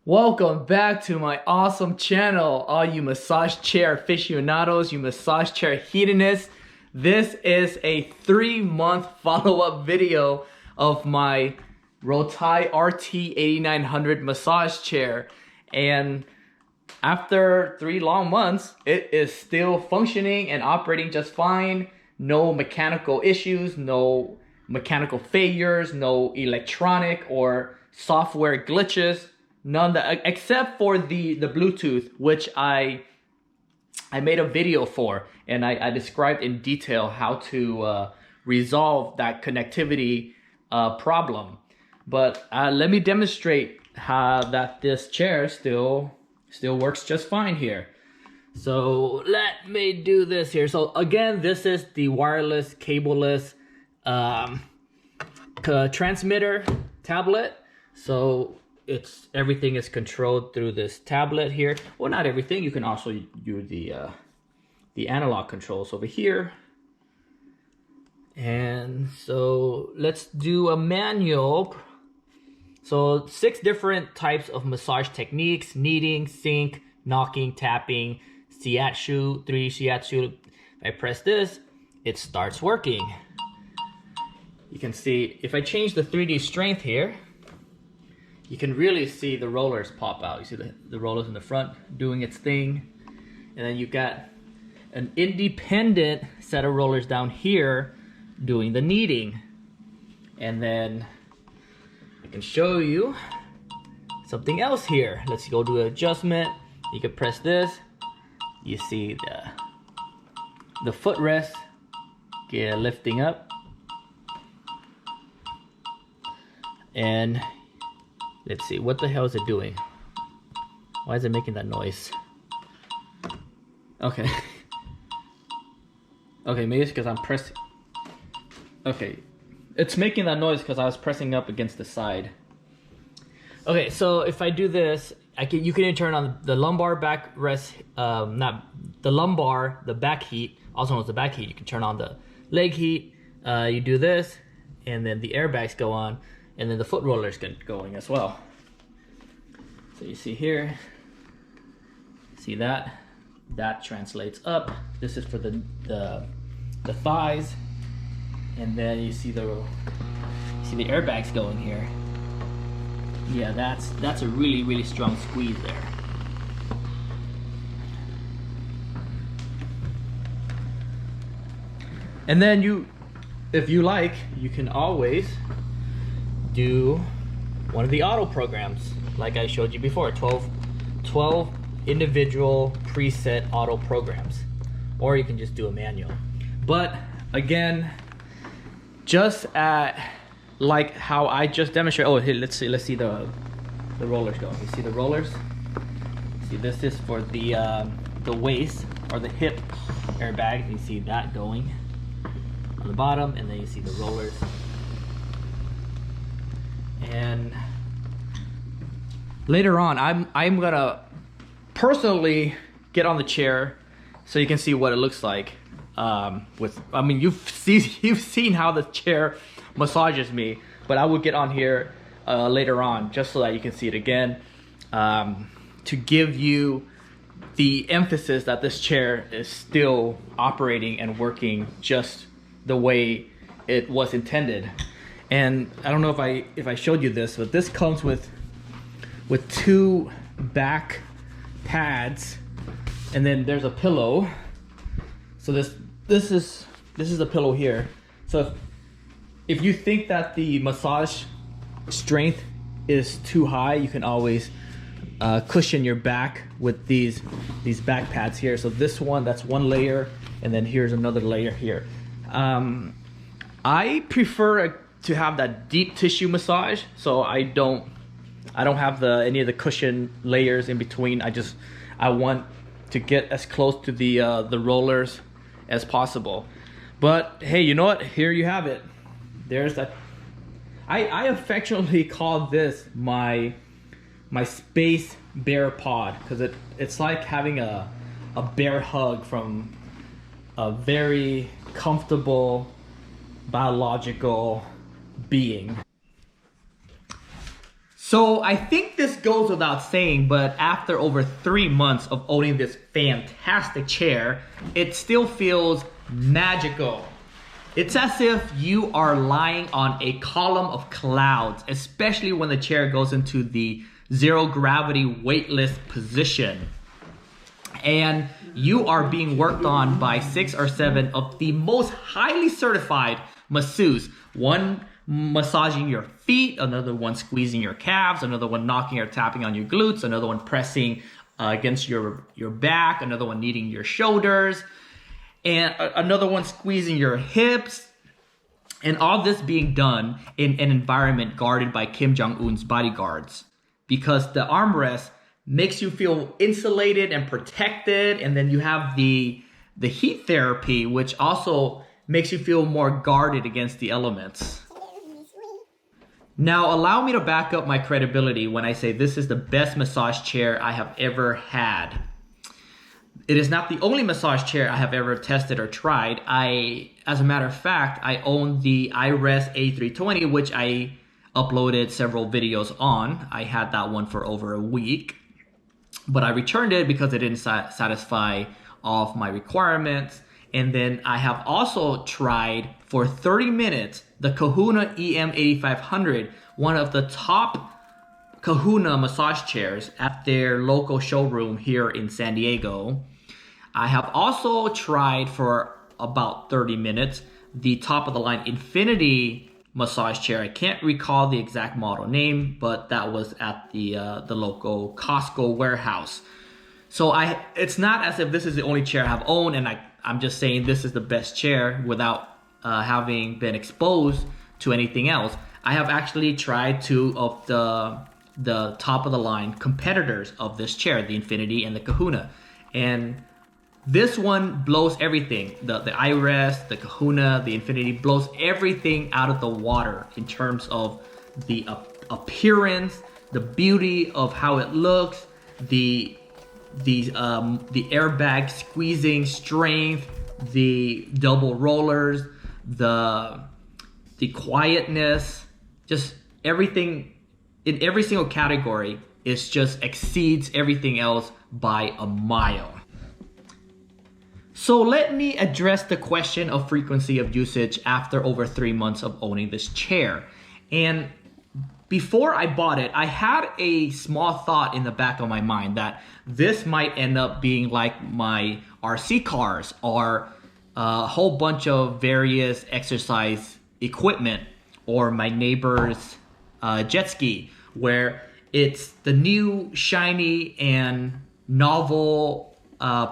Welcome back to my awesome channel, all you massage chair aficionados, you massage chair hedonists. This is a 3-month follow-up video of my Rotai RT8900 massage chair, and after 3 long months, it is still functioning and operating just fine. No mechanical issues, no mechanical failures, no electronic or software glitches. None that, except for the Bluetooth, which I made a video for, and I described in detail how to resolve that connectivity problem. But let me demonstrate how that this chair still works just fine here. So let me do this here. So again, this is the wireless, cableless transmitter tablet. So everything is controlled through this tablet here. Well, not everything. You can also use the analog controls over here. And so let's do a manual. So 6 different types of massage techniques: kneading, sink, knocking, tapping, shiatsu, 3 shiatsu. If I press this, it starts working. You can see if I change the 3D strength here, you can really see the rollers pop out. You see the rollers in the front doing its thing. And then you got an independent set of rollers down here doing the kneading. And then I can show you something else here. Let's go to adjustment. You can press this. You see the footrest lifting up. And let's see, what the hell is it doing? Why is it making that noise? Okay. Okay, maybe it's because I'm pressing. Okay, it's making that noise because I was pressing up against the side. Okay, so if I do this, you can turn on the lumbar backrest, not the lumbar, the back heat, also known as the back heat. You can turn on the leg heat. You do this, and then the airbags go on. And then the foot rollers get going as well. So you see here, see that translates up. This is for the thighs, and then you see the airbags going here. Yeah, that's a really strong squeeze there. And then if you like, you can always do one of the auto programs like I showed you before, 12 individual preset auto programs, or you can just do a manual. But again, just like how I just demonstrated. Oh, here, let's see the rollers go. You see the rollers? See, this is for the waist or the hip airbag. You see that going on the bottom, and then you see the rollers. And later on, I'm gonna personally get on the chair so you can see what it looks like. You've seen how the chair massages me, but I will get on here later on just so that you can see it again, to give you the emphasis that this chair is still operating and working just the way it was intended. And I don't know if I showed you this, but this comes with 2 back pads, and then there's a pillow. So this is a pillow here. So if you think that the massage strength is too high, you can always cushion your back with these back pads here. So this one, that's one layer, and then here's another layer here. I prefer to have that deep tissue massage, so I don't have any of the cushion layers in between. I want to get as close to the rollers as possible. But hey, you know what? Here you have it. There's that. I affectionately call this my space bear pod, because it's like having a bear hug from a very comfortable biological being. So I think this goes without saying, but after over 3 months of owning this fantastic chair, it still feels magical. It's as if you are lying on a column of clouds, especially when the chair goes into the zero gravity weightless position. And you are being worked on by 6 or 7 of the most highly certified masseuses. One massaging your feet, another one squeezing your calves, another one knocking or tapping on your glutes, another one pressing against your back, another one kneading your shoulders, and another one squeezing your hips. And all this being done in an environment guarded by Kim Jong-un's bodyguards, because the armrest makes you feel insulated and protected, and then you have the heat therapy, which also makes you feel more guarded against the elements. Now, allow me to back up my credibility when I say this is the best massage chair I have ever had. It is not the only massage chair I have ever tested or tried. As a matter of fact, I own the iRest A320, which I uploaded several videos on. I had that one for over a week, but I returned it because it didn't satisfy all of my requirements. And then I have also tried for 30 minutes the Kahuna EM8500, one of the top Kahuna massage chairs at their local showroom here in San Diego. I have also tried for about 30 minutes the top of the line Infinity massage chair. I can't recall the exact model name, but that was at the local Costco warehouse. So it's not as if this is the only chair I have owned, and I'm just saying this is the best chair without having been exposed to anything else. I have actually tried 2 of the top of the line competitors of this chair, the Infinity and the Kahuna, and this one blows everything. The iRest, the Kahuna, the Infinity blows everything out of the water in terms of the appearance, the beauty of how it looks, the airbag squeezing strength, the double rollers, the quietness, just everything in every single category is just exceeds everything else by a mile. So let me address the question of frequency of usage after over 3 months of owning this chair. And before I bought it, I had a small thought in the back of my mind that this might end up being like my RC cars or a whole bunch of various exercise equipment, or my neighbor's jet ski, where it's the new, shiny, and novel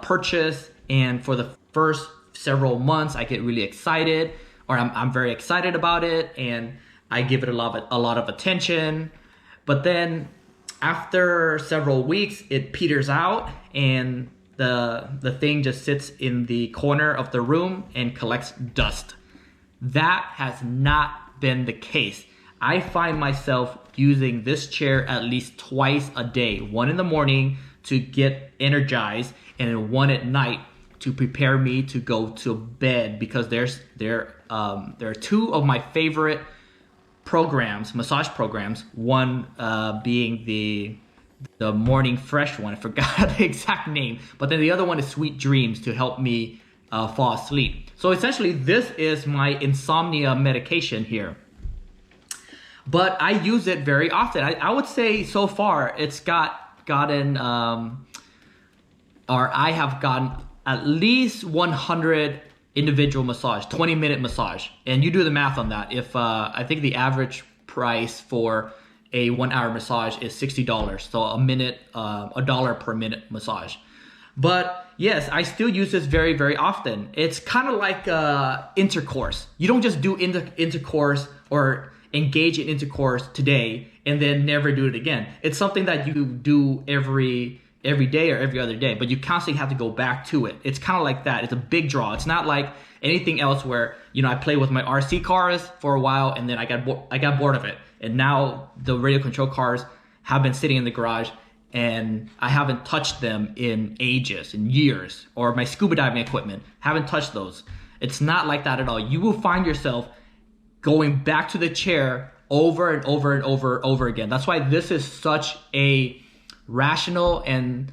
purchase, and for the first several months I get really excited, or I'm very excited about it, and I give it a lot of attention. But then after several weeks it peters out, and the thing just sits in the corner of the room and collects dust. That has not been the case. I find myself using this chair at least twice a day, one in the morning to get energized, and then one at night to prepare me to go to bed, because there are 2 of my favorite programs, massage programs, one being the morning fresh one. I forgot the exact name, but then the other one is Sweet Dreams to help me fall asleep. So essentially this is my insomnia medication here, but I use it very often. I would say so far it's gotten I have gotten at least 100 individual massage, 20-minute massage, and you do the math on that. If I think the average price for a 1-hour massage is $60, so a minute, $1 per minute massage. But yes, I still use this very, very often. It's kind of like intercourse. You don't just do intercourse or engage in intercourse today and then never do it again. It's something that you do every day or every other day, but you constantly have to go back to it. It's kind of like that. It's a big draw. It's not like anything else where, I play with my RC cars for a while and then I got bored of it. And now the radio control cars have been sitting in the garage and I haven't touched them in ages, in years. Or my scuba diving equipment, haven't touched those. It's not like that at all. You will find yourself going back to the chair over and over and over again. That's why this is such a rational and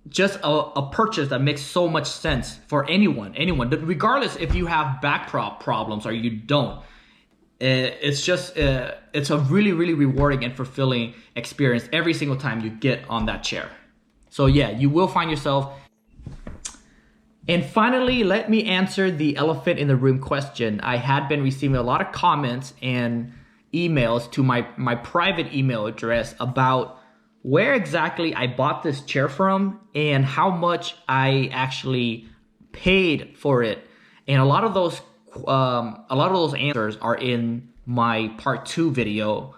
just a purchase that makes so much sense for anyone, regardless if you have back problems or you don't. It's just, it's a really, really rewarding and fulfilling experience every single time you get on that chair. So yeah, you will find yourself. And finally, let me answer the elephant in the room question. I had been receiving a lot of comments and emails to my private email address about where exactly I bought this chair from and how much I actually paid for it. And a lot of those answers are in my part 2 video.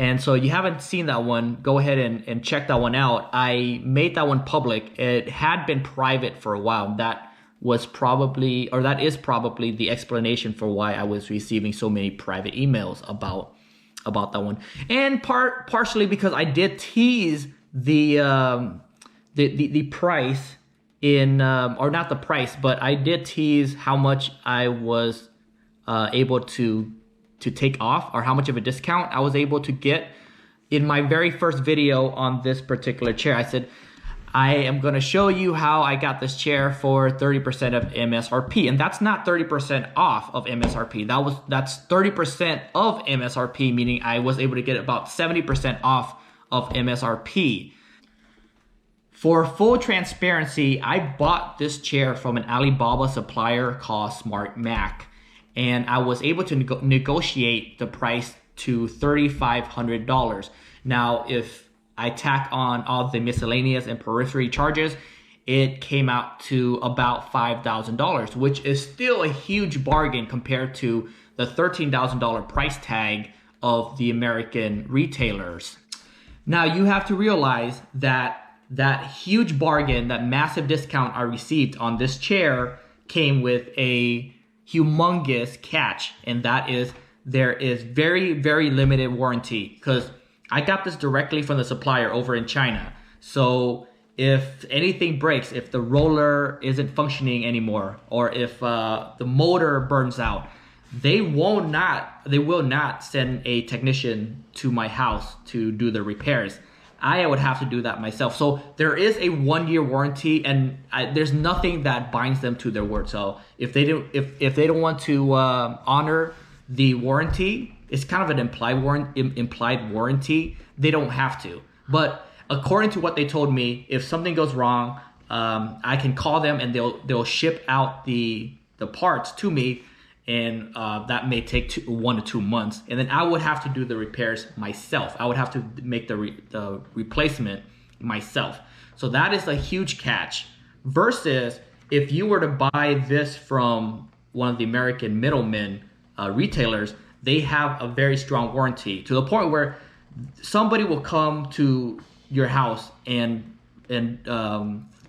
And so you haven't seen that one, go ahead and check that one out. I made that one public. It had been private for a while. That is probably the explanation for why I was receiving so many private emails about that one. And partially because I did tease the price in, or not the price, but I did tease how much I was able to take off, or how much of a discount I was able to get. In my very first video on this particular chair, I said, I am going to show you how I got this chair for 30% of MSRP. And that's not 30% off of MSRP. That's 30% of MSRP, meaning I was able to get about 70% off of MSRP. For full transparency, I bought this chair from an Alibaba supplier called Smart Mac. And I was able to negotiate the price to $3,500. Now, if I tack on all the miscellaneous and periphery charges, it came out to about $5,000, which is still a huge bargain compared to the $13,000 price tag of the American retailers. Now, you have to realize that huge bargain, that massive discount I received on this chair came with a humongous catch, and that is there is very, very limited warranty, because I got this directly from the supplier over in China. So if anything breaks, if the roller isn't functioning anymore, or if the motor burns out, they will not send a technician to my house to do the repairs. I would have to do that myself. So there is a 1-year warranty, and there's nothing that binds them to their word. So if they don't want to honor the warranty, it's kind of an implied warranty. They don't have to. But according to what they told me, if something goes wrong, I can call them and they'll ship out the parts to me, and that may take 1 to 2 months. And then I would have to do the repairs myself. I would have to make the replacement myself. So that is a huge catch. Versus if you were to buy this from one of the American middlemen retailers, they have a very strong warranty, to the point where somebody will come to your house and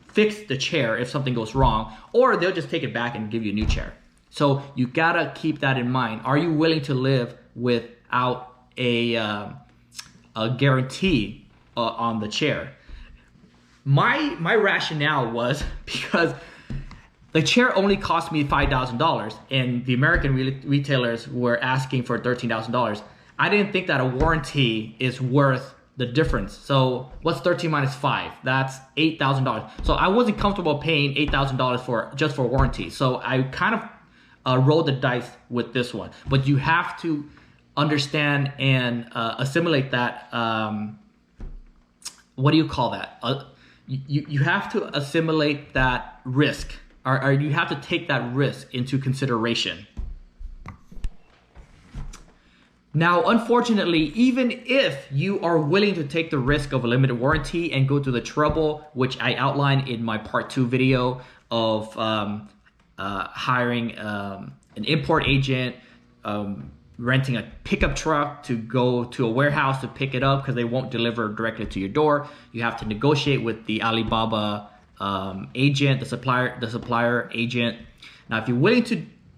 fix the chair if something goes wrong, or they'll just take it back and give you a new chair. So you gotta keep that in mind. Are you willing to live without a guarantee on the chair? My rationale was because the chair only cost me $5,000, and the American retailers were asking for $13,000. I didn't think that a warranty is worth the difference. So what's 13 minus 5? That's $8,000. So I wasn't comfortable paying $8,000 just for warranty. So I kind of rolled the dice with this one. But you have to understand and assimilate that. What do you call that? You have to assimilate that risk. Or you have to take that risk into consideration. Now, unfortunately, even if you are willing to take the risk of a limited warranty and go through the trouble, which I outlined in my part 2 video of hiring an import agent, renting a pickup truck to go to a warehouse to pick it up because they won't deliver directly to your door. You have to negotiate with the Alibaba agent, the supplier agent. Now,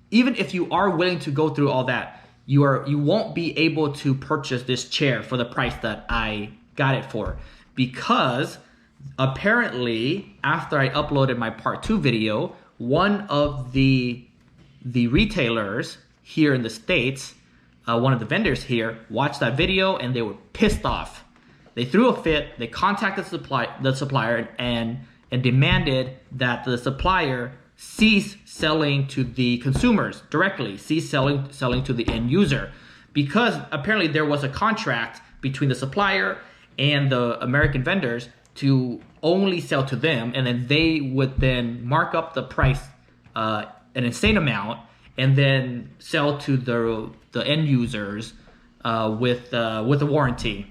even if you are willing to go through all that, you won't be able to purchase this chair for the price that I got it for, because apparently after I uploaded my part 2 video, one of the retailers here in the States one of the vendors here watched that video and they were pissed off. They threw a fit. They contacted the supplier and demanded that the supplier cease selling to the consumers directly, cease selling to the end user, because apparently there was a contract between the supplier and the American vendors to only sell to them, and then they would then mark up the price an insane amount and then sell to the end users with a warranty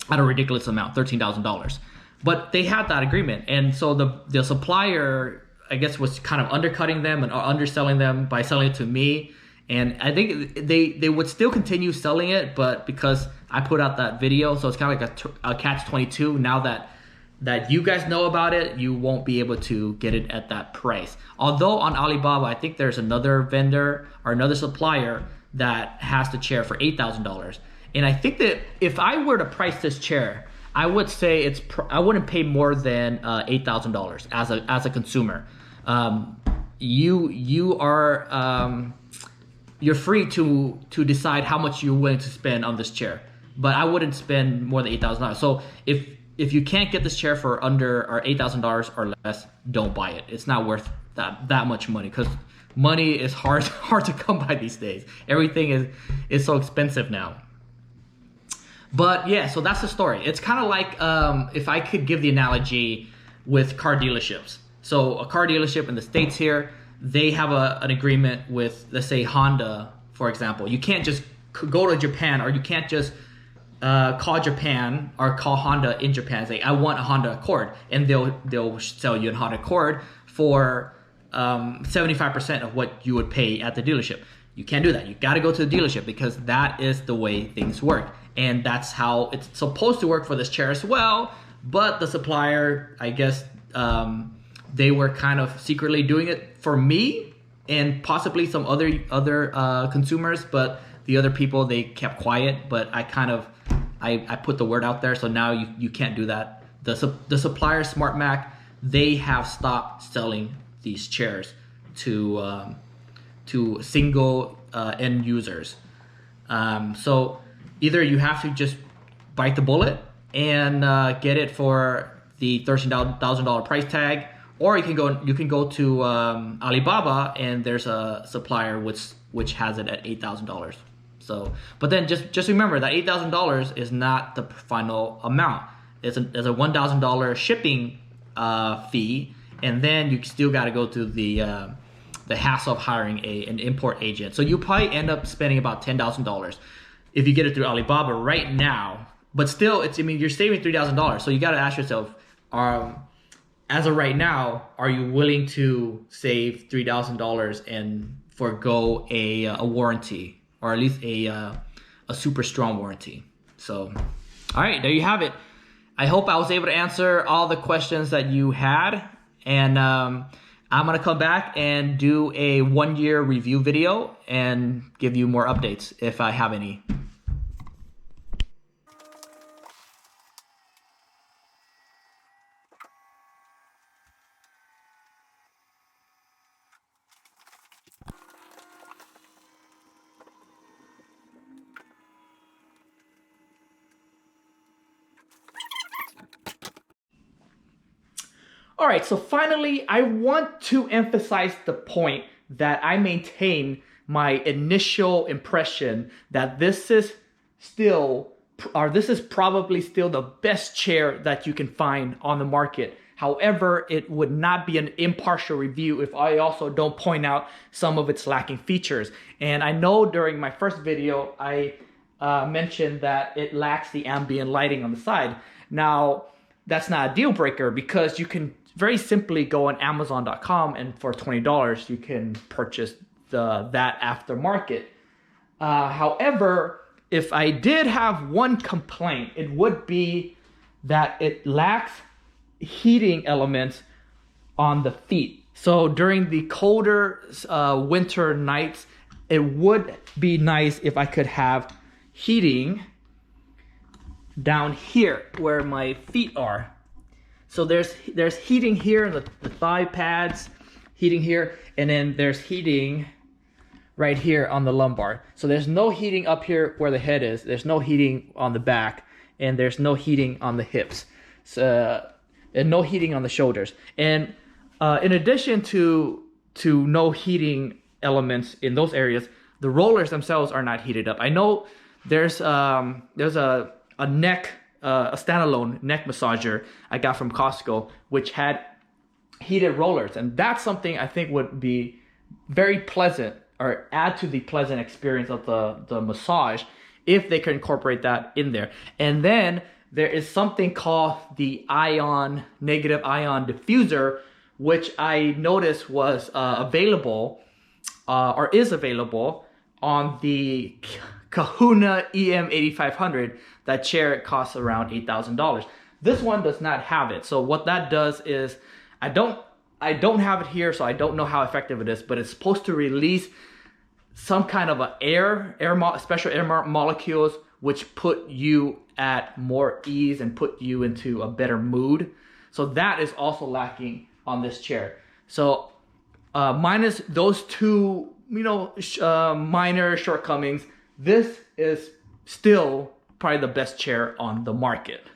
at a ridiculous amount, $13,000. But they had that agreement, and so the supplier, I guess, was kind of undercutting them and underselling them by selling it to me. And I think they would still continue selling it, but because I put out that video, so it's kind of like a catch-22. Now that you guys know about it, you won't be able to get it at that price. Although on Alibaba, I think there's another vendor or another supplier that has the chair for $8,000. And I think that if I were to price this chair, I would say I wouldn't pay more than $8,000 as a consumer. You're free to decide how much you're willing to spend on this chair, but I wouldn't spend more than $8,000. So if you can't get this chair for under or $8,000 or less, don't buy it. It's not worth that much money, because money is hard to come by these days. Everything is so expensive now. But yeah, so that's the story. It's kind of like if I could give the analogy with car dealerships. So a car dealership in the States here, they have an agreement with, let's say, Honda, for example. You can't just go to Japan, or you can't just call Japan or call Honda in Japan and say, I want a Honda Accord, and they'll sell you a Honda Accord for 75% of what you would pay at the dealership. You can't do that. You got to go to the dealership, because that is the way things work. And that's how it's supposed to work for this chair as well. But the supplier, I guess, they were kind of secretly doing it for me and possibly some other consumers. But the other people, they kept quiet. But I put the word out there, so now you can't do that. The supplier, SmartMac, they have stopped selling these chairs to single end users. So either you have to just bite the bullet and get it for the $13,000 price tag, or you can go to Alibaba, and there's a supplier which has it at $8,000. So, but then just remember that $8,000 is not the final amount. There's a $1,000 shipping fee, and then you still got to go to the hassle of hiring an import agent. So you probably end up spending about $10,000 if you get it through Alibaba right now. But still, you're saving $3,000. So you got to ask yourself, as of right now, are you willing to save $3,000 and forego a warranty, or at least a super strong warranty? So, all right, there you have it. I hope I was able to answer all the questions that you had, and I'm gonna come back and do a 1-year review video and give you more updates if I have any. All right, so finally, I want to emphasize the point that I maintain my initial impression that this is probably still the best chair that you can find on the market. However, it would not be an impartial review if I also don't point out some of its lacking features. And I know during my first video, I mentioned that it lacks the ambient lighting on the side. Now, that's not a deal breaker, because you can very simply go on Amazon.com, and for $20 you can purchase that aftermarket. However, if I did have one complaint, it would be that it lacks heating elements on the feet. So during the colder winter nights, it would be nice if I could have heating down here where my feet are. So there's heating here in the thigh pads, heating here, and then there's heating right here on the lumbar. So there's no heating up here where the head is. There's no heating on the back, and there's no heating on the hips. So, and no heating on the shoulders. And in addition to no heating elements in those areas, the rollers themselves are not heated up. I know there's a neck, a standalone neck massager I got from Costco, which had heated rollers, and that's something I think would be very pleasant or add to the pleasant experience of the massage if they could incorporate that in there. And then there is something called the Negative Ion Diffuser, which I noticed was available or is available on the Kahuna EM8500. That chair costs around $8,000. This one does not have it. So what that does is, I don't have it here, so I don't know how effective it is, but it's supposed to release some kind of special air molecules, which put you at more ease and put you into a better mood. So that is also lacking on this chair. So minus those two, minor shortcomings, this is still probably the best chair on the market.